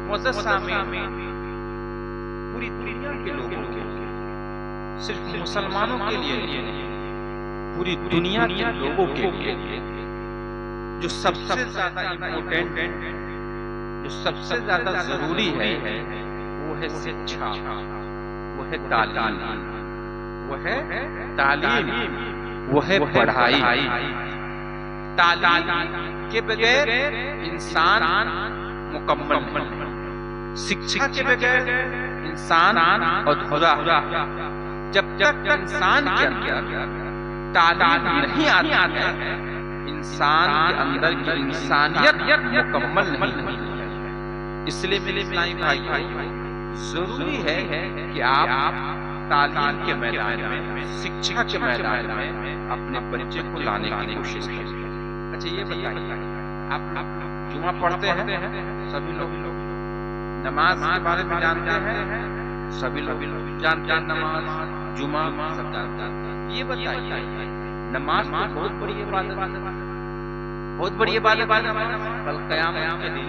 मुअज़्ज़ज़ सामीन, पूरी दुनिया के लोगों के लिए, सिर्फ मुसलमानों के लिए नहीं, पूरी दुनिया के लोगों के लिए जो सबसे ज्यादा इम्पोर्टेंट, जो सबसे ज्यादा जरूरी है, वो है शिक्षा, वो है तालीम, वो है तालीम, वो है पढ़ाई। तालीम के बगैर इंसान मुकम्मल नहीं, शिक्षा के बगैर इंसान अधूरा। जब तक इंसान के अंदर तालीम नहीं आती है, इंसान के अंदर की इंसानियत मुकम्मल नहीं होती है। इसलिए मेरे इस्लामी भाइयों, जरूरी है कि आप तालीम के मैदान में, शिक्षा के मैदान में अपने बच्चे को लाने की कोशिश करें। अच्छा ये बताइए, आप जुमा पढ़ते हैं? सभी लोग नमाज के बारे में जानते हैं? सभी लोग जानते हैं नमाज, जुमा सब जानते हैं। ये बताइए, नमाज तो बहुत बड़ी इबादत है, बहुत बड़ी इबादत है। कल क़यामत के दिन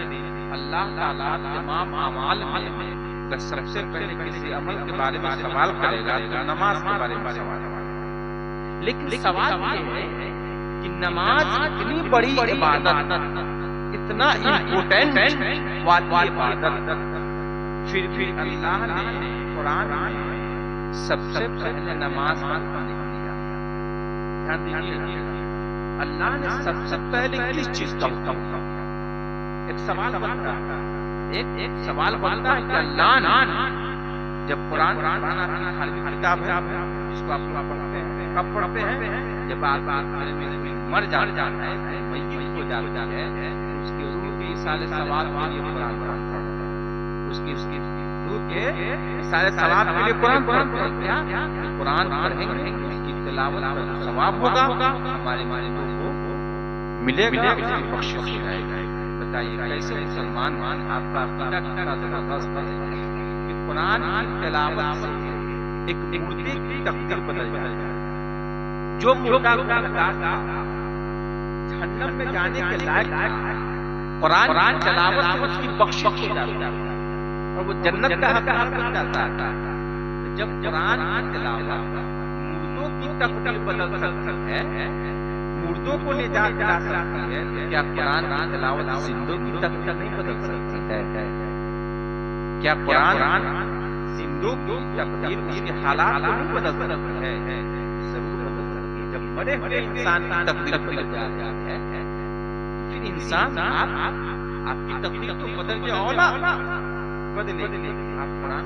अल्लाह ताला तमाम अमाल में अगर सबसे पहले किसी अमल के बारे में सवाल करेगा तो नमाज के बारे में सवाल करेगा। लेकिन सवाल ये है कि नमाज इतनी बड़ी इबादत, इतना इम्पोर्टेंट वाली इबादत, फिर भी अल्लाह ने कुरान में सबसे पहले नमाज पर नहीं दिया। ध्यान दीजिए, अल्लाह ने सबसे पहले किस चीज का हुक्म दिया? एक सवाल बनता है, एक सवाल बनता है कि अल्लाह ने जब कुरान खाली किताब है जिसको आप पढ़ते हैं, कब पढ़ते हैं? जब मर जाता है, मय्यत हो जाता है, उसके रूह के सारे सवाल के लिए कुरान पढ़ते हैं, उसकी रूह के सारे सवाल के लिए कुरान पढ़ते हैं। क्या कुरान पढ़ेंगे उसकी तिलावत का जो सवाब होगा हमारे लोगों को मिलेगा, उसकी बख्शिश हो जाएगा। बताइए कैसे मुसलमान आपका अकीदा कितना जबरदस्त है कि कुरान की तिलावत से एक मुर्दे की तकदीर बदल जाएगी। जो मुर्दा जहन्नम में जाने के लायक कुरान तिलावत से उसकी बख्शिश हो जाती है और वो जन्नत का हकदार बन जाता है। जब कुरान की तिलावत मुर्दों की तकदीर बदल सकती है, मुर्दों को निजात दिला सकती है, तो क्या कुरान की तिलावत जिंदों की तकदीर नहीं बदल सकती है? क्या कुरान जिंदों की तकदीर, उसके हालात को नहीं बदल सकती है? जरूर बदल सकती है। जब बड़े बड़े इंसान की तकदीर बदल जाती है, फिर इंसान आपकी तकदीर तो बदल के औला बदले। आप कुरान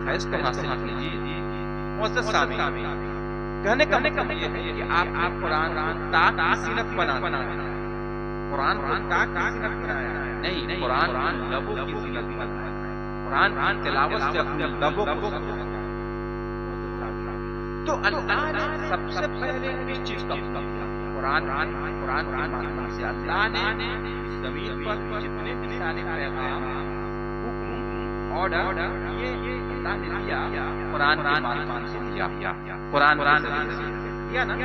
फैज़ को हासिल कीजिए। मुअज़्ज़ज़ सामीन, कहने का मतलब ये है कि आप कुरान ताक की सीरत बनाना, कुरान को ताक की सीरत बनाया नहीं, कुरान लबों की सीरत बनाया, कुरान तिलावत से अपने लबों को। तो अल्लाह ने सबसे पहले किस चीज का हुक्म दिया? कुरान के माध्यम से अल्लाह ने इस जमीन पर जितने भी सारे पैगाम, हुक्म, ऑर्डर ये अल्लाह ने दिया कुरान के माध्यम से दिया। कुरान दिया ना,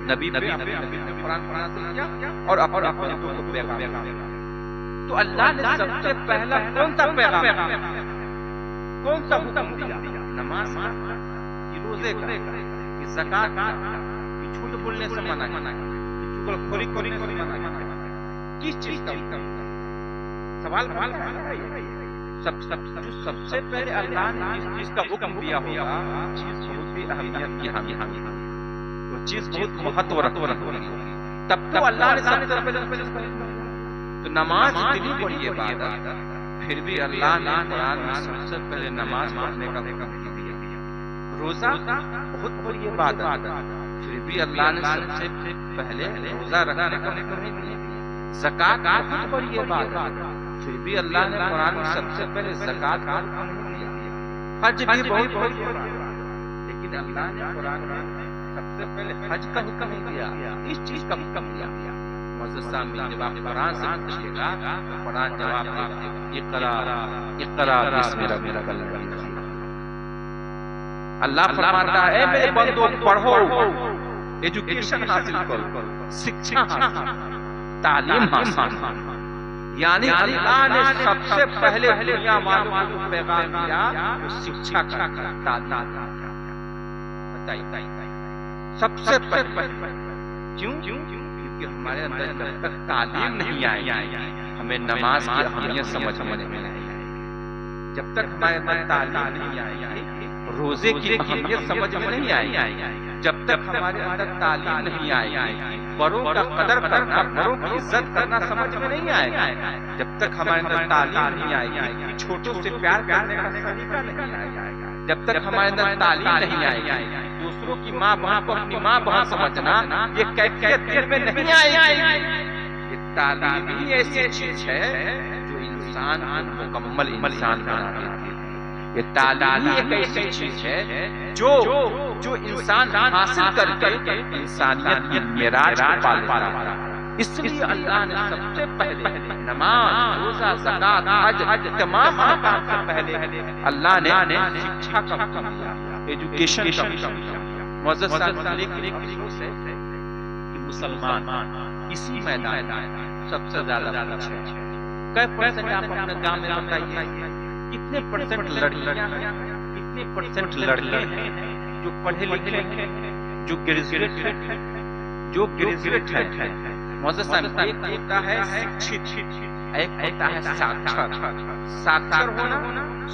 नबी कुरान दिया और अपने को पैगाम। तो अल्लाह ने सबसे पहला कौन सा पैगाम, कौन सा हुक्म दिया? नमाज की, रोजे का, कि ज़कात का, कि झूठ बोलने से मना किया, चुगलखोरी से मना किया। किस चीज का हुक्म? सवाल सबसे पहले अल्लाह ने जिस चीज का हुक्म दिया होगा, चीज बहुत ही अहमियत की हामी, वो चीज बहुत महत्व रखती है, तब तो अल्लाह ने सबसे पहले। तो नमाज इतनी बड़ी इबादत, फिर भी अल्लाह ने कुरान में सबसे पहले नमाज पढ़ने का हुक्म दिया। रोजा बहुत बड़ी इबादत, फिर भी अल्लाह ने सबसे पहले रोजा रखने का हुक्म दिया। ज़कात बहुत बड़ी इबादत, फिर भी अल्लाह ने कुरान में सबसे पहले ज़कात का हुक्म दिया। हज भी बहुत बड़ी इबादत, लेकिन अल्लाह ने कुरान में सबसे पहले हज का हुक्म दिया। इस चीज का हुक्म दिया। मुअज़्ज़ज़ सामीन, जब आप कुरान से पूछिएगा तो कुरान जवाब देगा, इक़रा बिस्मि रब्बिकल लज़ी खलक़। अल्लाह फरमाता है, मेरे बंदों पढ़ो, एजुकेशन हासिल करो, शिक्षा हासिल, तालीम हासिल, यानी अल्लाह ने सबसे पहले दुनिया वालों को पैगाम दिया वो शिक्षा का तालीम। बताइए सबसे पहले क्यों? क्योंकि हमारे अंदर जब तक तालीम नहीं आएगी हमें नमाज की अहमियत समझ में नहीं आएगी। जब तक हमारे अंदर तालीम नहीं आएगी रोजे की अहमियत समझ में नहीं आएगी। जब तक हमारे अंदर तालीम नहीं आएगी बड़ों का कदर करना, बड़ों की इज्जत करना समझ में नहीं आएगा। जब तक हमारे अंदर तालीम नहीं आएगी छोटों से प्यार करने का तरीका नहीं आएगा। जब तक हमारे अंदर तालीम नहीं आएगी दूसरों की माँ बहन को अपनी माँ बहन समझना ये कैफियत दिल में नहीं आएगी। ये तालीम ही ऐसी चीज है जो इंसान को मुकम्मल इंसान बना देती है। ये तालीम एक ऐसी चीज है जो इंसान हासिल करके इंसानियत की मेराज पा लेता है। इसलिए अल्लाह ने सबसे पहले नमाज, रोजा, ज़कात, हज तमाम काम से पहले अल्लाह ने शिक्षा का हुक्म दिया, एजुकेशन का हुक्म दिया। मुअज़्ज़ज़ साहब एक अफसोस है कि मुसलमान इसी मैदान सबसे ज्यादा पीछे है। कई परसेंट आप अपने गांव में बताइए कितने परसेंट लड़कियां हैं, कितने परसेंट लड़के हैं जो पढ़े लिखे हैं, जो ग्रेजुएट है। मुअज़्ज़ज़ साहब एक होता है शिक्षित, एक होता है साक्षर। साक्षर होना,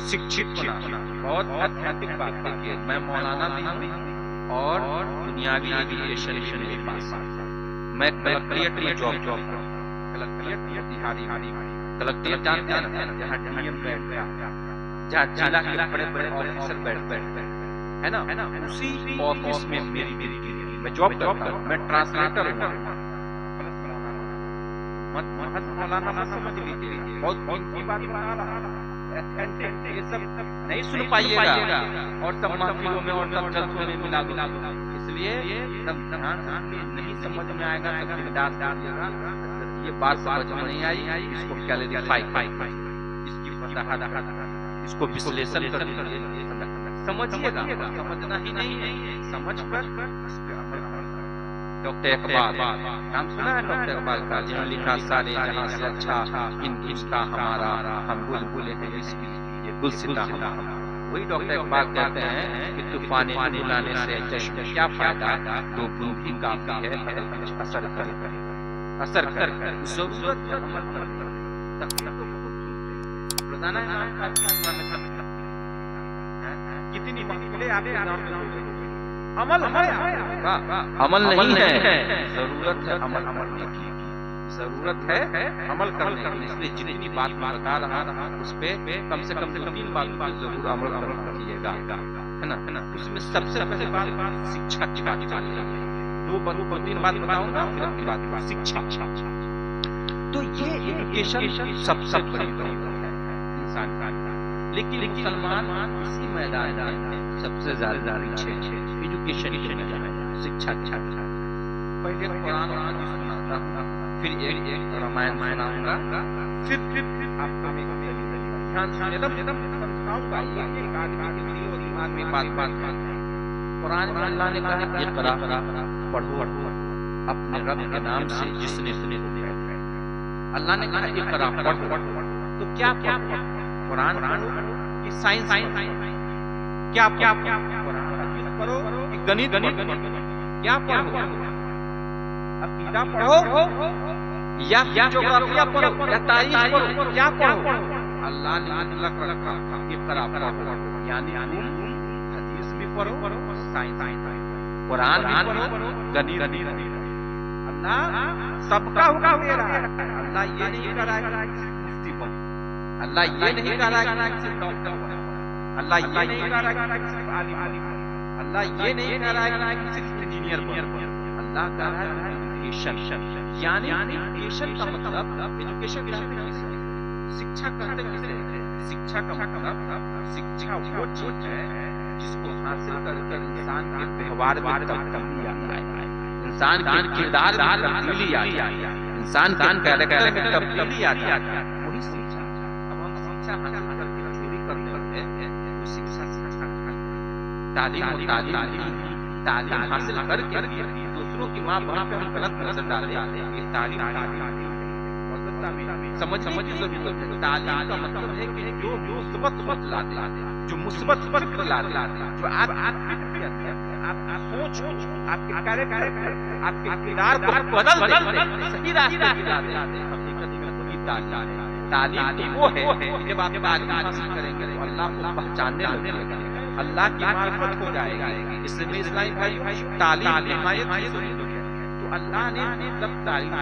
शिक्षित होना बहुत आध्यात्मिक बात है। मैं मौलाना भी हूँ और दुनियावी एजुकेशन में पास हूँ। मैं कलेक्ट्रेट में जॉब करता हूँ। कलेक्ट्रेट बिहारी कलेक्ट्रेट जानते हैं ना, जहाँ डीएम बैठता है, जहाँ जिला के बड़े ऑफिसर बैठते हैं, है ना, उसी ऑफिस में मेरी मैं जॉब करता हूँ। मैं ट्रांसलेटर हूँ। मौलाना मत समझ लीजिए, बहुत कीमती बात बता रहा है। ये सब नहीं सुन पाइएगा और सब महफिलों में और सब जलसों में मिला दो। इसलिए सब ध्यान से नहीं समझ में आएगा तो बिंदास डालिएगा। ये बात समझ में नहीं आई इसको क्लैरिफाई, इसकी वजाहत, इसको विश्लेषण कर लीजिए, समझिएगा। समझना ही नहीं है, समझ कर इस पे अमल। डॉक्टर इकबाल नाम सुना है? डॉक्टर इकबाल का जिन्होंने लिखा सारे जहां से अच्छा इन इसका हमारा, हम बुलबुल हैं इसकी ये गुलसिता हमारा। वही डॉक्टर इकबाल कहते हैं कि तूफान बुलाने से चश्मे क्या फायदा, दो बूंद ही काफी है असर कर जरूरत है अमल कर। तकलीफ तो बहुत सुनते हैं रोजाना कितनी महफिलें आपके नाम में अमल नहीं है, जरूरत है अमल करने की, जरूरत है अमल करने की। इसलिए जितनी बात मैं बता रहा उस पे कम से कम 3 बात जरूर अमल कीजिएगा, है ना। उसमें सबसे पहले बात शिक्षा की बात चाहिए। 2-3 बात बताऊंगा फिर अपनी बात शिक्षा। तो ये एजुकेशन सबसे बड़ी जरूरत है इंसान का। लेकिन मुसलमान इसी मैदान में सबसे ज्यादा पीछे एजुकेशन के मैदान में, शिक्षा। पहले कुरान सुनाता हूँ, फिर एक रामायण सुनाऊंगा, फिर आपको ध्यान समझाऊंगा। एक आदमी के दिमाग में बात कुरान में अल्लाह ने कहा इक़रा, पढ़ो अपने रब के नाम से जिसने सुने दिया। अल्लाह ने कहा इक़रा, पढ़ो। तो क्या कुरान की साइंस, क्या पढ़ो कि गणित, क्या पढ़ो, अकीदा पढ़ो या ज्योग्राफिया पढ़ो या तारीख पढ़ो, क्या पढ़ो? अल्लाह ने मुतलक रखा इक़रा पढ़ो, यानी हदीस भी पढ़ो, साइंस, कुरान भी पढ़ो, गणित। अल्लाह सबका हुक्म दे रहा है। अल्लाह ये नहीं कर रहा है मुफ्ती बनो, अल्लाह ये नहीं कर रहा है सिर्फ डॉक्टर बनो, अल्लाह ये नहीं कर रहा है सिर्फ आलिम बनो, अल्लाह ये नहीं कर रहा है कि सिर्फ इंजीनियर बनो। अल्लाह कर रहा है एजुकेशन, यानी एजुकेशन का मतलब एजुकेशन शिक्षा कहते हैं। शिक्षा का मतलब शिक्षा वो चीज है जिसको हासिल करके इंसान के व्यवहार में तब्दीली आता है, इंसान के किरदार में तब्दीली आती है, इंसान के कैरेक्टर में तब्दीली आती है, वही शिक्षा। अब हम शिक्षा हासिल करके चोरी करने लगते हैं, वो शिक्षा तालीम हासिल करके दूसरों की माँ बहन पे हम गलत नजर डाले, ये तालीम। अवस्था में समझने की जरूरत है। तालीम का मतलब है कि जो मुस्बत सोच लाते, जो मुस्बत फिक्र लाते, जो आपकी सोच, आपके कैरेक्टर, आपके किरदार को बदल दे, सही रास्ते दिला दे, हकीकत में वही तालीम है। तालीम वो है जब आप तालीम हासिल करेंगे तो अल्लाह को पहचानने लगेगा, अल्लाह की मार्फत हो जाएगी। इसलिए इस्लामी भाइयों तालीम हिमायत की जरूरत है। तो अल्लाह ने मतलब तालीम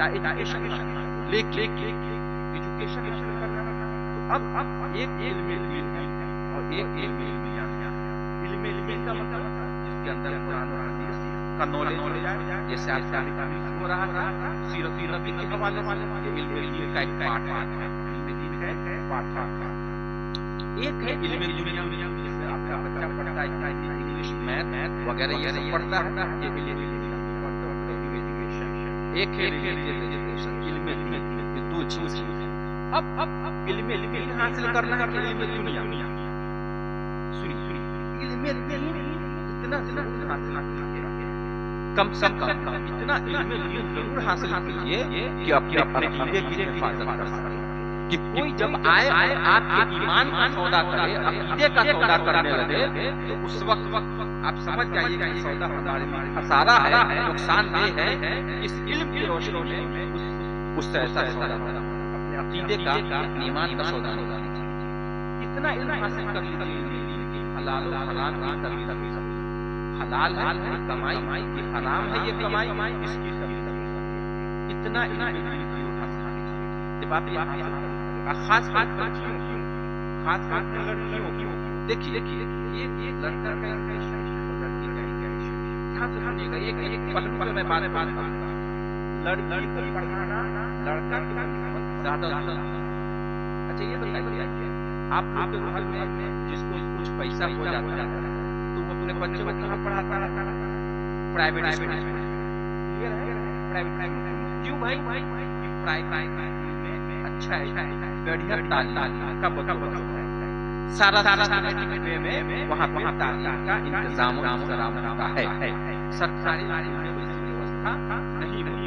एजुकेशन करना। तो अब एक इल्म और एक इल्म का मतलब जिसके अंदर कुरान और हदीस का नॉलेज हो जाए, जैसे आज तालीम हो रहा था सीरत नबी के हवाले से, ये इल्म का एक पार्ट है, इल्म है पार्ट। एक है इल्म दुनिया, जैसे आपका बच्चा पढ़ता है इंग्लिश, मैथ वगैरह ये सब पढ़ता है, ये इल्म एजुकेशन। एक है एजुकेशन, इल्म ये दो चीज है। अब इल्म हासिल करना है, इल्म दुनिया। सुनिए इल्म इतना हासिल कीजिए, कम से कम इतना इल्म जरूर हासिल कीजिए कि अपने अकीदे की हिफाजत कर सके। कि कोई जब आए आपके ईमान का सौदा करे, अकीदे का सौदा करने लगे, तो उस वक्त आप समझ जाइए कि सौदा हमारे लिए खसारा है, नुकसानदेह है। इस इल्म की रोशनी में उससे ऐसा सौदा करा, अपने अकीदे का, अपने ईमान का सौदा नहीं। इतना इल्म हासिल कर लीजिए, हलाल और हराम की तमीज़, हलाल है कमाई, ये हराम है ये कमाई, इसकी तमीज़। इतना इल्म हासिल कीजिए। जब आप खास बात लड़कियों, देखिए ये लड़का का इंटेंशन और लड़की का इंटेंशन, ध्यान से सुनिएगा। एक पहलू पर मैं बात करूंगा। लड़की को पढ़ाना लड़का के ज्यादा। अच्छा ये बताइए, आप आपके घर में जिसको कुछ पैसा हो जाता है तो वो अपने बच्चे को कहाँ पढ़ाता है? प्राइवेट स्कूल में। क्लियर है? प्राइवेट क्यों भाई? प्राइवेट में अच्छा है, बढ़िया तालीम का बदौलत है, सारा वे में वहाँ तालीम का इंतजाम होता है। सरकारी व्यवस्था नहीं होती।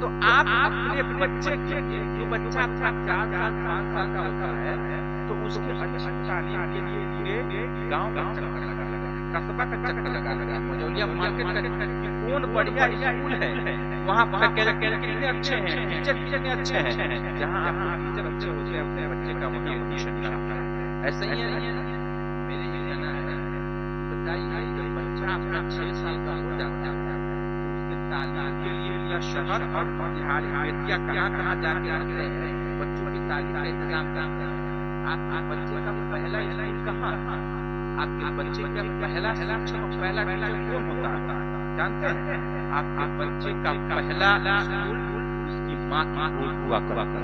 तो आप अपने बच्चे के लिए, जो बच्चा 4 साल 5 साल का होता है, तो उसके अच्छी तालीम के लिए पूरे गाँव का चक्कर लगा, कस्बा का चक्कर लगा, मजौलिया मार्केट का कौन बढ़िया स्कूल है, वहाँ कितने अच्छे हैं, टीचर कितने अच्छे हैं, जहाँ टीचर अच्छे होते हैं अपने बच्चे का वही एडमिशन कराता है। ऐसा ही है मेरे ये कहना है। बताइए जब बच्चा अपना 6 साल का हो जाता है तो उसके तालीम के लिए या शहर और बिहार बेतिया कहाँ जाके रहते हैं, बच्चों की तालीम का इंतजाम करते हैं। आपके बच्चे का पहला स्कूल कहाँ, आपके बच्चे का पहला टीचर कौन होता है जानते हैं? आपके बच्चे का पहला स्कूल उसकी माँ की गोद हुआ करता है।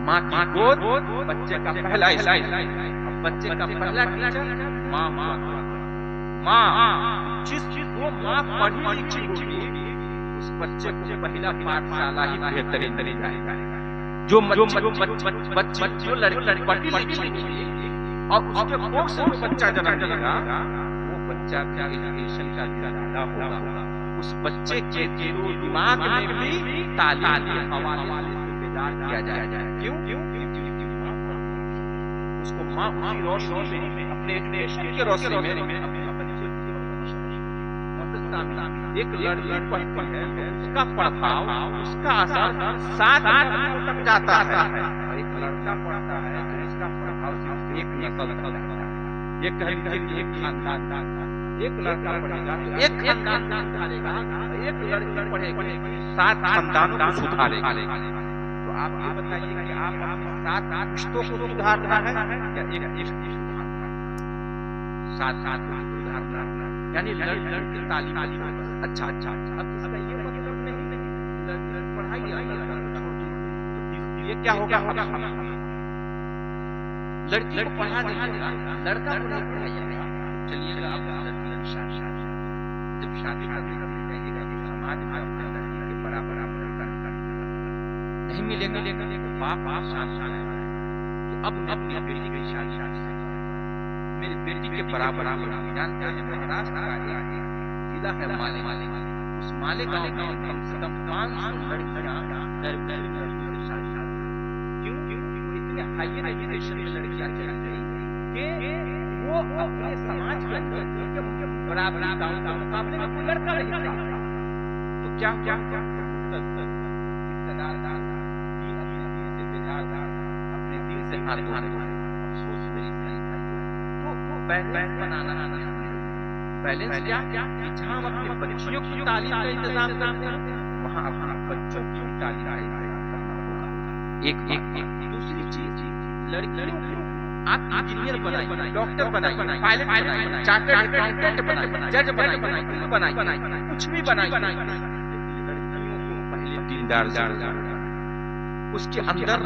माँ की गोद बच्चे का पहला स्कूल। बच्चे का पहला टीचर माँ जिस वो माँ पढ़ी लिखी होगी, उस बच्चे को पहला पाठशाला ही बेहतरीन जाएगा। जो लड़की पढ़ी लिखी होगी और उसके कोख से बच्चा जन्म लेगा, वो बच्चा का एजुकेशन का ज्यादा होगा। उस बच्चे के दिमाग में भी तालीम के हवाले से बेदार किया जाएगा। क्यों? उसको माँ उसी रोशनी में, अपने एजुकेशन के रोशनी में अपने बच्चे एक लड़की पढ़ती है, उसका प्रभाव, उसका असर 7 नस्लों तक जाता है। और एक लड़का पढ़ता है तो इसका प्रभाव सिर्फ एक नस्ल तक जाता है। ये कहीं एक खानदान, एक लड़का पढ़ेगा तो एक खानदान सुधारेगा, एक लड़की पढ़ेगी 7 खानदानों को सुधारेगा। तो आप ये बताइए कि आप 7 रिश्तों को सुधारना है या एक रिश्ते को सुधारना है? 7 को सुधारना, यानी लड़की तालीम। अच्छा अब इसका ये मतलब नहीं पढ़ाई ये क्या होगा? लड़की को पढ़ा देगा, लड़का को नहीं पढ़ाइएगा। चलिएगा आप लड़की की शादी, जब शादी करने का जाइएगा तो समाज में अपने लड़की के बराबर नहीं मिलेगा। बाप शादी कि अब मेरी बेटी की शादी मेरी बेटी के बराबर जानते हैं। महाराष्ट्र का जिला है माली, उस मालेगांव में कम से कम 500 लड़कियां नर्सिंग से शादी कर क्यों इतने हायर एजुकेशन में लड़कियां चली गई कि वो अपने समाज के अंदर उनके बराबरी दांव के मुकाबले में कोई लड़का नहीं था। तो क्या अपने दिल से हाथ धोने अफसोस मेरी सही था। तो बैलेंस बनाना बैलेंस क्या जहां हम अपने बच्चियों की तालीम का इंतजाम करते हैं वहां अपने बच्चों की तालीम का इंतजाम करना होगा। एक दूसरी चीज लड़कियों को आप इंजीनियर बनाइए, डॉक्टर बनाइए, पायलट बनाइए, चार्टर्ड अकाउंटेंट बनाइए, जज बनाइए, कुछ भी बनाइए, लड़कियों को पहले दीनदार उसके अंदर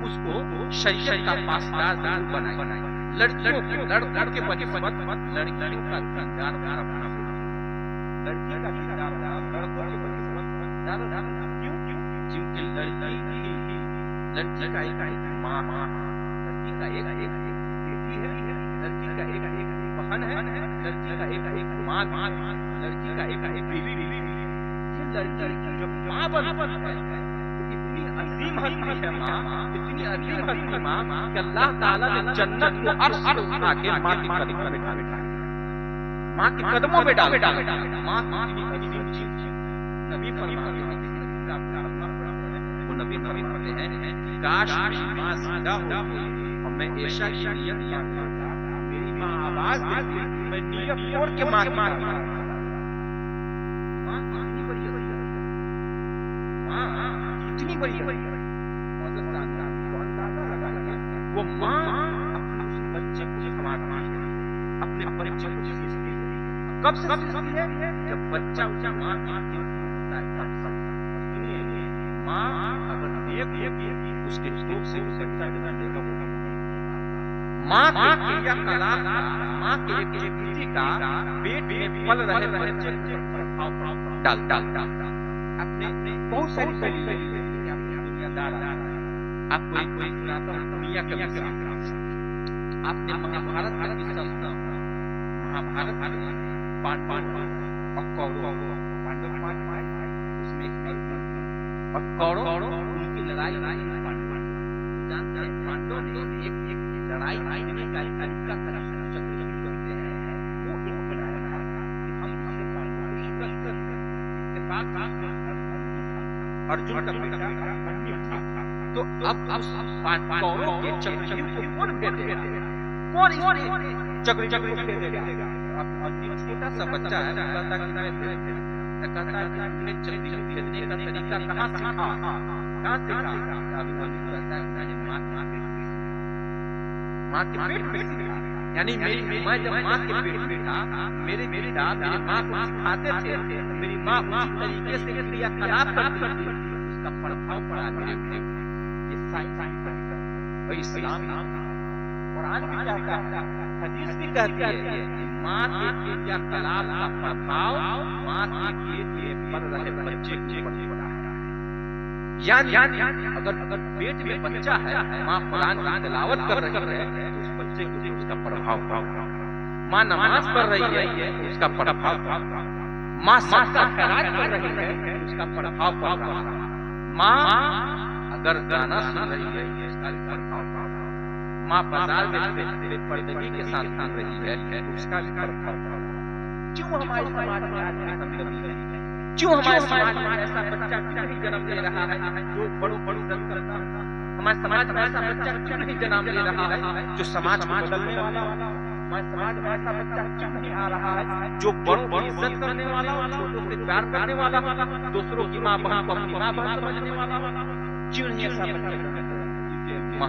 उसको शरीयत का पासदार बनाइए। लड़कियों के लड़कों के बनिस्बत लड़कियों का दीनदार बनाना होगा। लड़की का दीनदार लड़कों के बनिस्बत ज्यादा क्यों क्योंकि लड़की का एक माँ लड़की का एक बेटी है, लड़की का एक बहन है, लड़की का एक माँ, लड़की का एक बीवी। ये लड़की जब माँ बनती है इतनी अजीम हस्ती है माँ, इतनी अजीम हस्ती माँ कि अल्लाह ताला ने जन्नत को अर्श से उठा के माँ के कदमों में डाल माँ के कदमों में डाल माँ इतनी अजीम चीज नबी फरमाते हैं वो नबी फरमाते हैं काश मेरी माँ जिंदा होती और मैं ऐशा की नियत करता मेरी माँ आवाज देती मैं नियत तोड़ के माँ माँ इतनी बड़ी इतनी बड़ी वो माँ अपने बच्चे को संभालती है, अपने बच्चे को सीखती है। कब से सीखती है? जब बच्चा उसका माँ होता है तब से। सुनिए माँ अगर नेक उसके कोख से वो बच्चा जन्म लेगा वो माँ के क्रिया कलाप का माँ के एक्टिविटी का पेट में पल रहे बच्चे को प्रभाव डाल अपने बहुत सारी दुनियादार आपको एक सुनाता हूँ दुनिया का किस्सा। आपने महाभारत का किस्सा सुना होगा। महाभारत में पांडव और कौरव उसमें और कौरव उनकी लड़ाई पांडव जानते हैं। पांडव ने एक लड़ाई जीतने का तरीका चक्रव्यूह करते हैं वो एक बनाया था कि हम इससे पांडव को शिकस्त करेंगे। इत्तेफाक अर्जुन का बेटा तो अब कौरव के चक्रव्यूह को कौन भेदेगा? कौन चक्रव्यूह को भेदेगा? अब छोटा सा बच्चा है कहता कि मैं कहता है कि तुमने चक्रव्यूह भेजने का तरीका कहाँ सीखा? अभी कहता है मैंने माँ के पेट में सीखा। यानी मैं जब माँ के पेट में था मेरे पिता मेरी माँ को सिखाते थे, मेरी माँ उसी तरीके से क्रियाकलाप करती थी, उसका प्रभाव पड़ा मेरे ऊपर। ये साइंस और इस्लाम कुरान भी कहता है, हदीस भी कहती है माँ के क्रियाकलाप का प्रभाव माँ के पेट में पल रहे बच्चे के ऊपर पड़ा है। यानी अगर पेट में बच्चा है माँ कुरान की तिलावत कर रही है तो उस बच्चे को उसका प्रभाव माँ नमाज पढ़ रही है उसका प्रभाव, माँ सदका खैरात कर रही है उसका प्रभाव पड़ रहा है, माँ अगर गाना सुन रही है उसका प्रभाव, माँ बाजार में बेपर्दगी के साथ सुन रही है उसका प्रभाव। क्यों हमारे समाज में आज भी कमी है? क्यों हमारे समाज में ऐसा बच्चा क्यों नहीं जन्म ले रहा है जो बड़ों इज्जत करता है? हमारे समाज में ऐसा बच्चा क्यों नहीं जन्म ले रहा है जो समाज को बदलने वाला? हमारे समाज में ऐसा बच्चा क्यों नहीं आ रहा है जो बड़ों की इज्जत करने वाला, छोटों से प्यार करने वाला, दूसरों की माँ बहन को अपनी माँ बहन समझने वाला? क्यों नहीं ऐसा बच्चा?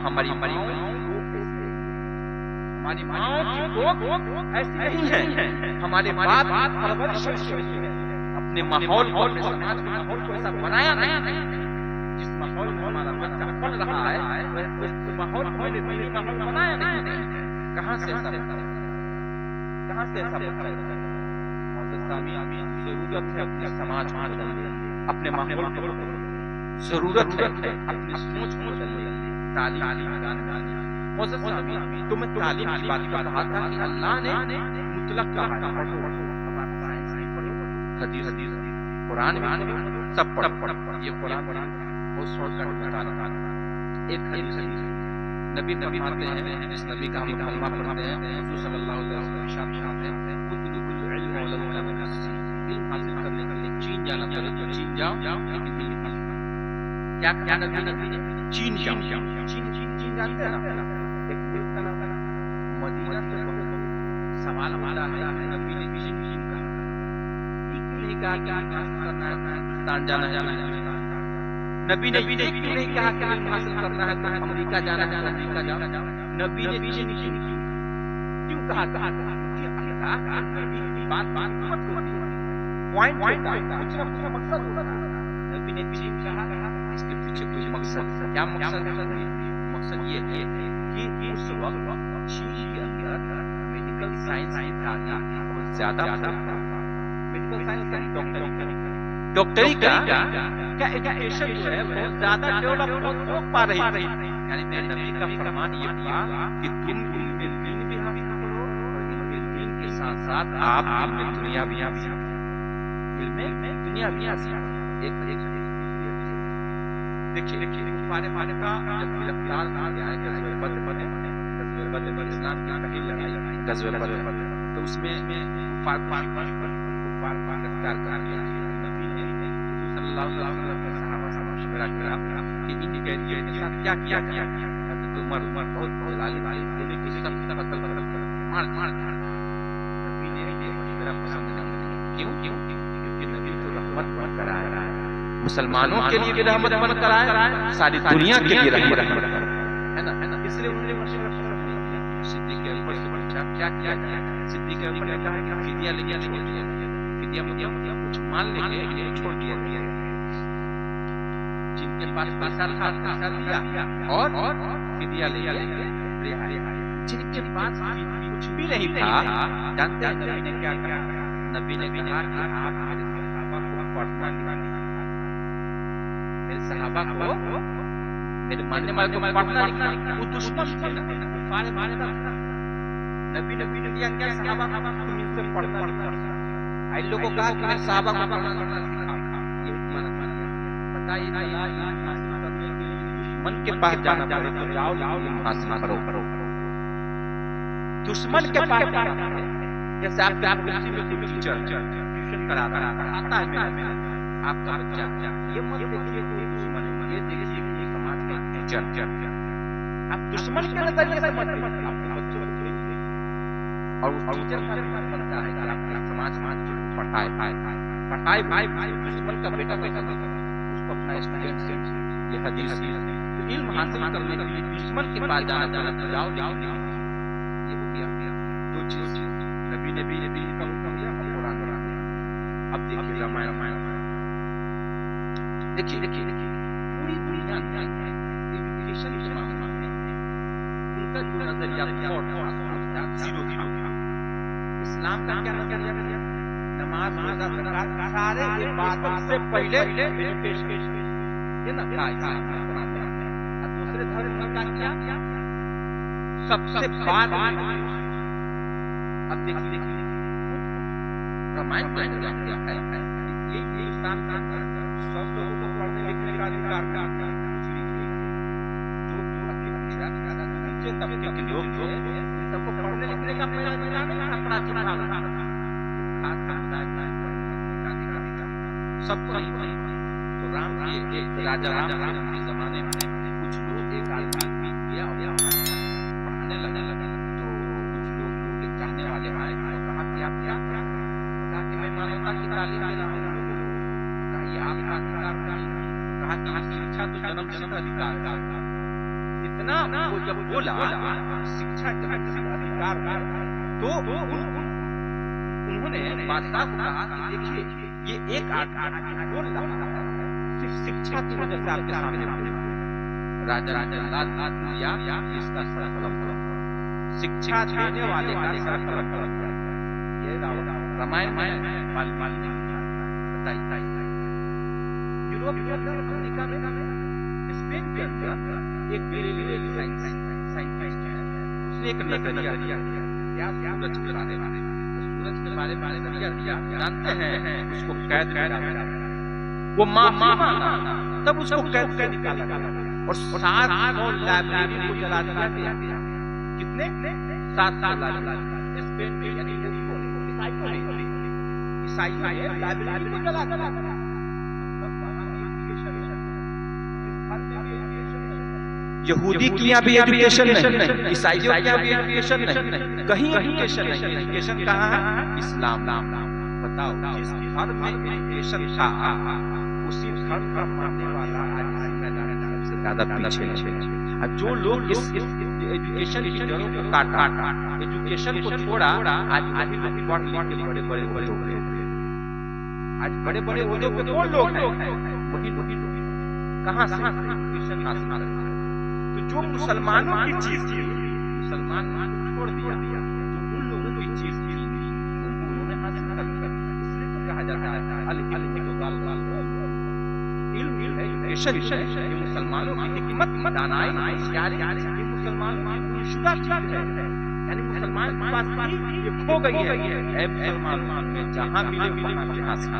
हमारी माँओं की कोख ऐसी नहीं है, हमारे बाप परवरिश अपने माहौल को अपने समाज के माहौल को ऐसा बनाया नहीं। जिस माहौल में हमारा बच्चा पल रहा है उस माहौल को मैंने दीनी माहौल बनाया नहीं। कहाँ से ऐसा बच्चा? जरूरत है अपने समाज को बदलने, अपने माहौल को जरूरत है अपनी सोच को बदलने, तालीम लगाने। तो मैं तालीम की बात कर रहा था कि अल्लाह ने मुतलक कहा है, हदीस कुरान में सब पढ़। ये कुरान बहुत शॉर्टकट बता रहा है। एक हदीस नबी फरमाते हैं, जिस नबी का हम कलमा पढ़ते हैं, रसूल सल्लल्लाहु अलैहि वसल्लम इरशाद फरमाते हैं, कुल इल्म वल उलमा नसी, इल्म हासिल करने के लिए चीन जाना पड़े तो चीन जाओ, लेकिन इल्म हासिल क्या क्या नबी ने चीन जाओ। चीन जानते हैं ना, एक मुल्क का नाम है मदीना से बहुत सवाल वाला है, नबी ने चीन कहा, नहीं कहा कि हासिल करना है पाकिस्तान जाना है। नबी ने नहीं कहा कि इल्म हासिल करना है तो अमेरिका जाना है, अमेरिका जाओ। नबी ने चीन क्यों कहा? बात मत पॉइंट कुछ ना कुछ मकसद होता है। नबी ने चीन कहा, इसके पीछे कुछ मकसद। क्या मकसद है? मकसद ये है कि उस वक्त चीन के अंदर मेडिकल साइंस की तालीम बहुत ज्यादा था। मेडिकल साइंस डॉक्टरी का एजुकेशन जो है बहुत ज्यादा डेवलप हो पा रही थी। यानी मेरे नबी का फरमान ये था कि तुम इल्म दीन भी हासिल करो और इल्म दीन के साथ साथ आप इल्म दुनिया भी हासिल करो। इल्म दुनिया भी हासिल करो। एक देखिए मारे का जब गिरफ्तार किया गया गज़वे बद्र, इस्लाम की पहली लड़ाई गज़वे बद्र, तो उसमें गिरफ्तार कर लिया। सहाबा से मशवरा किया कि इन कैदियों के साथ क्या किया जाए। हज़रत उमर बहुत जालिम बोले कि सब कत्ल मार। नबी ने ये मशवरा पसंद नहीं किया। क्यों? क्योंकि नबी तो रहमत बनकर आया है, मुसलमानों के लिए भी रहमत बनकर आया है, सारी दुनिया के लिए रहमत है ना। इसलिए उन्होंने मशवरा पसंद नहीं किया। सिद्दीक़ अकबर से पूछा क्या किया जाए। सिद्दीक़ अकबर ने कहा कि फिदिया लेके छोड़ दिया। फिदिया मतलब कुछ मान लेंगे छोड़ दिया। जिनके पास पैसा था पैसा दिया और फिदिया लेंगे रिहाई। जिनके पास कुछ भी नहीं था, जानते हैं नबी ने क्या कहा? नबी ने कहा कि आप मेरे सहाबा को पढ़ना लिखना, मेरे सहाबा को, मेरे मानने वाले को पढ़ना लिखना। वो दुश्मन थे, कुफार मारता था। नबी ने दिया क्या? सहाबा को तुम इनसे पढ़ना लिखना। इन लोगों को कहा कि मेरे सहाबा को पढ़ना लिखना सिखाओ। ये माना बताइए दुश्मन के पास जाना पड़े तो जाओ हासिल करो। दुश्मन के पास जाना है, जैसे आपके किसी में कोई टीचर ट्यूशन कराता है आपका बच्चा, ये मत देखिए कोई दुश्मन है, ये देखिए कि समाज का टीचर। आप दुश्मन के नजरिए से मत अपने बच्चों को देखिए। और उस टीचर का बनता है कि आपका समाज पढ़ाए भाई दुश्मन का बेटा उसको अपना स्टूडेंट से ये हदीस तो इल्म हासिल करने के लिए दुश्मन के पास जाना जाओ। ये हो गया दो चीज। नबी ने भी का हुक्म दिया और कुरान दिया। अब देखिए रामायण देखिए पूरी दुनिया में एजुकेशन के मामले में उनका जो नजरिया था जीरो। इस्लाम का क्या नजरिया? नमाज रोजा ज़कात सारे इबादत से पहले एजुकेशन, ये ना था इस्लाम का कुरान में। और दूसरे धर्म में क्या किया? सबसे बाद में। अब देखिए रामायण में क्या है? ये हिंदुस्तान का सब लोगों को पढ़ने लिखने का अधिकार जो नीचे तबके के लोग थे सबको पढ़ने लिखने का पहला अधिकार नहीं था। प्राचीन भारत सबको नहीं। तो राम के राजा राम के जमाने में कुछ लोग एक आदमी गया पढ़ाने लगे। तो कुछ लोग के चाहने वाले आए तो कहा कि आप क्या? कहा कि मैं मानवता की तालीम दे रहा हूँ। कहा ये आपका अधिकार नहीं। कहा कि शिक्षा तो जन्म सिद्ध अधिकार है। इतना वो जब बोला शिक्षा जन्म सिद्ध अधिकार है तो उन्होंने बादशाह को कहा कि देखिए ये एक आदमी बोल रहा है सिर्फ शिक्षा की वजह से आपके सामने राजा लिया इसका सरकलम शिक्षा देने वाले का सरकलम ये रामायण में बताइए। यूरोप के अंदर, अमेरिका में, स्पेन के अंदर एक साइंटिस्ट है, उसने एक नजरिया दिया सूरज के बारे में। सूरज के बारे में नजरिया दिया, जानते हैं उसको कैद वो माफी मांगा, तब उसको कैद से निकाला गया और 700 लाइब्रेरी को जला दिया गया। कितने? 700 लाइब्रेरी स्पेन में, यानी ईसाइयों ने लाइब्रेरी को जला दिया। यहूदी के यहाँ भी एजुकेशन नहीं, ईसाइयों के यहाँ भी एजुकेशन नहीं, कहीं एजुकेशन नहीं। एजुकेशन कहाँ है? इस्लाम। बताओ, जिस धर्म में एजुकेशन था उसी धर्म का मानने वाला आज इस मैदान में सबसे ज्यादा पीछे है। जो लोग इस एजुकेशन की जड़ों को काटा, एजुकेशन को छोड़ा, आज वही लोग पढ़ लिख के बड़े-बड़े ओहदों पे। आज बड़े-बड़े ओहदों पे कौन लोग हैं? वही लोग। कहाँ से एजुकेशन हासिल करते? तो जो मुसलमानों की चीज थी, मुसलमान छोड़ दिया, जो उन लोगों की चीज थी उन्होंने हासिल कर लिया। इसलिए तो कहा जाता है एजुकेशन ये मुसलमानों की हिकमत, दानाई, होशियारी, ये मुसलमानों की शुदा चीज है। यानी मुसलमान के पास ये खो गई है। मुसलमान में जहां मिले वहां से हासिल,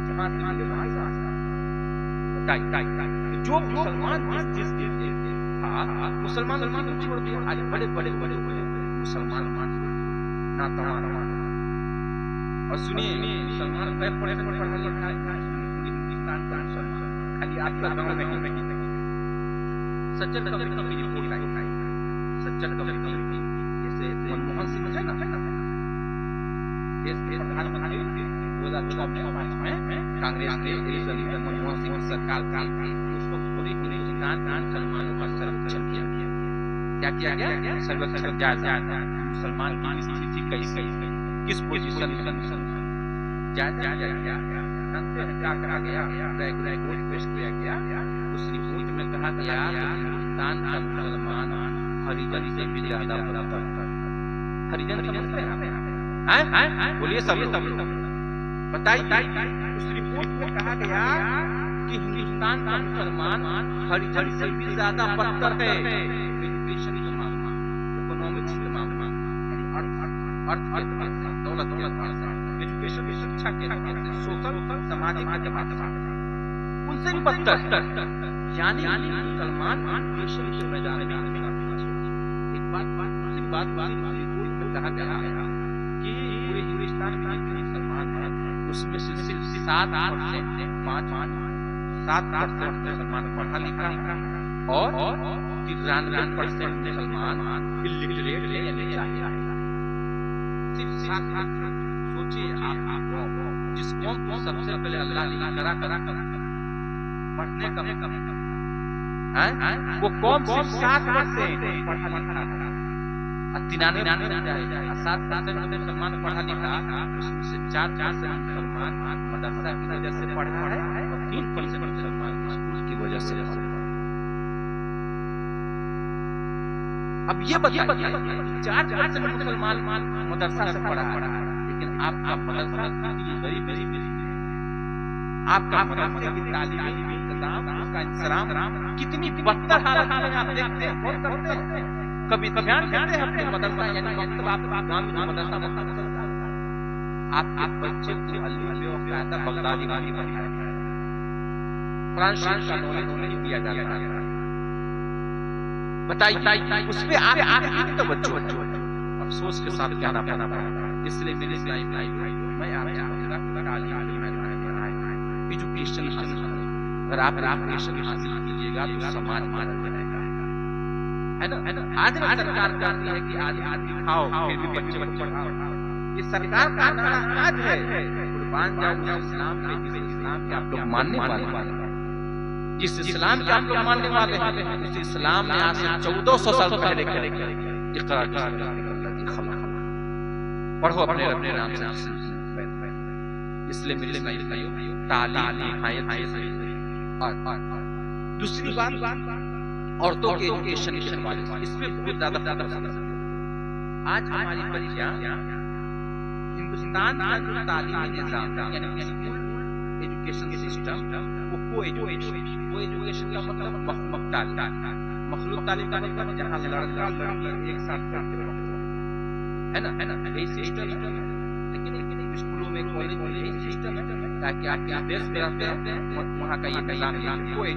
जहां से मिले वहां से हासिल। जो मुसलमान जिस था, मुसलमान छोड़ दिया, आज बड़े मुसलमान और सुनिए, मुसलमान पढ़ा लिखा है, हिंदुस्तान का मुसलमान खाली आपका गांव में ही सज्जन कमेटी की रिपोर्ट आई। सज्जन कमेटी जैसे मनमोहन सिंह है ना, देश के प्रधानमंत्री 2005 में कांग्रेस ने मनमोहन सिंह सरकार थी, उसको पूरे हिंदुस्तान में मुसलमानों का सर्वेक्षण किया। क्या किया गया? सर्वेक्षण जायजा, मुसलमान की स्थिति कैसी, किस पोजीशन में मुसलमान, जायजा किया। क्या कहा गया? रिपोर्ट पेश किया गया। उस रिपोर्ट में कहा गया हिंदुस्तान का मुसलमान हरिजन से भी ज्यादा बराबर है। हरिजन समझते हैं? बोलिए सब बताइए। उस रिपोर्ट में कहा गया कि हिंदुस्तान का मुसलमान हरिजन से भी ज्यादा बदतर है एजुकेशन के मामले में, इकोनॉमिक्स के मामले में, अर्थव्यवस्था, दौलत, एजुकेशन, शिक्षा के लिहाज से, सोशल, सामाजिक एतबार से उनसे भी बदतर। यानी मुसलमान एजुकेशन के मैदान में एक बात रिपोर्ट में कहा गया कि पूरे हिंदुस्तान में जितने मुसलमान हैं उसमें से सिर्फ 7% मुसलमान पढ़ा लिखा और 93% मुसलमान इलिटरेट है, यानी जाहिल है। सिर्फ 7%। सोचिए आप जिस कौम को सबसे पहले अल्लाह ने करा पढ़ने का वो कौम सिर्फ 7% पढ़ा लिखा है। 7% मुसलमान पढ़ा लिखा, उसमें से 4% मुसलमान मदरसा की वजह से पढ़ा है और 3% मुसलमान स्कूल की वजह से पढ़ा है। अब ये बताइए 4% मुसलमान मदरसा से पढ़ा है, लेकिन आपका मदरसा गरीब आपका मदरसे की तालीम, इंतजाम, उसका इंतजाम कितनी बदतर हालत में आप देखते हैं, कौन करते हैं? कभी ध्यान देते हैं अपने मदरसा, यानी मतलब आप गांव में मदरसा आप बच्चे को अल्लाह कायदा बगदादी वाली पढ़ाया, कुरान शरीफ का नॉलेज नहीं दिया जाता है। बताइए उसमें आप तवज्जो अफसोस के साथ कहना पड़ा। इसलिए मेरे इस्लामी भाई, मैं आपसे एजुकेशन हासिल करें। अगर आप एजुकेशन हासिल कीजिएगा तो समाज मान जाएगा, है ना? आज सरकार कहती है कि आज खाओ फिर भी बच्चे पढ़ाओ। ये सरकार का नारा आज है, कुर्बान जाओ इस्लाम पे, जिस इस्लाम के आप लोग मानने वाले, जिस इस्लाम के आप लोग मानने वाले हैं, उस इस्लाम ने आज से 1400 साल पहले इकरा पढ़ो अपने नाम से। इसलिए मेरे भाइयों तालीम निहायत और दूसरी बात औरतों के एजुकेशन के हवाले से, इसमें बहुत ज्यादा आज हमारी बच्चियां हिंदुस्तान का जो तालीमी निजाम यानी स्कूल एजुकेशन सिस्टम, वो एजुकेशन का मतलब मखलूक तालीम का मतलब जहाँ लड़का लड़की एक साथ पढ़ते हैं, है ना? यही सिस्टम है। लेकिन स्कूलों में कॉलेज में यही सिस्टम है ताकि आप जिस देश में रहते हैं वहाँ का ये निजाम है कोई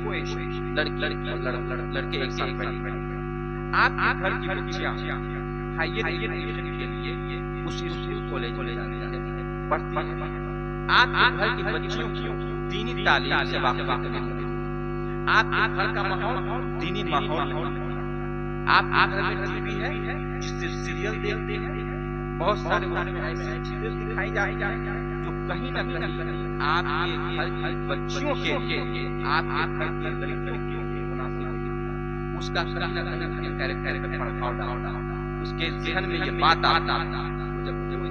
लड़के एक साथ पढ़े। आपके घर की बच्चियाँ हायर एजुकेशन के लिए उस स्कूल कॉलेज में जाती है, पढ़ती है। आपके घर की बच्चियों को दीनी तालीम से वाकिफ करनी पड़ेगी। आपके घर का माहौल दीनी माहौल है। आपके घर में टीवी है जिससे सीरियल देखते हैं, बहुत सारे उसमें ऐसी चीजें दिखाई जाती हैं जो कहीं न कहीं आपके घर की बच्चियों के लिए, आपके घर की लड़कियों के लिए मुनासिब नहीं। उसका कहीं न कहीं अपने कैरेक्टर पर प्रभाव डालता है, उसके जहन में ये बात आता है। जब वो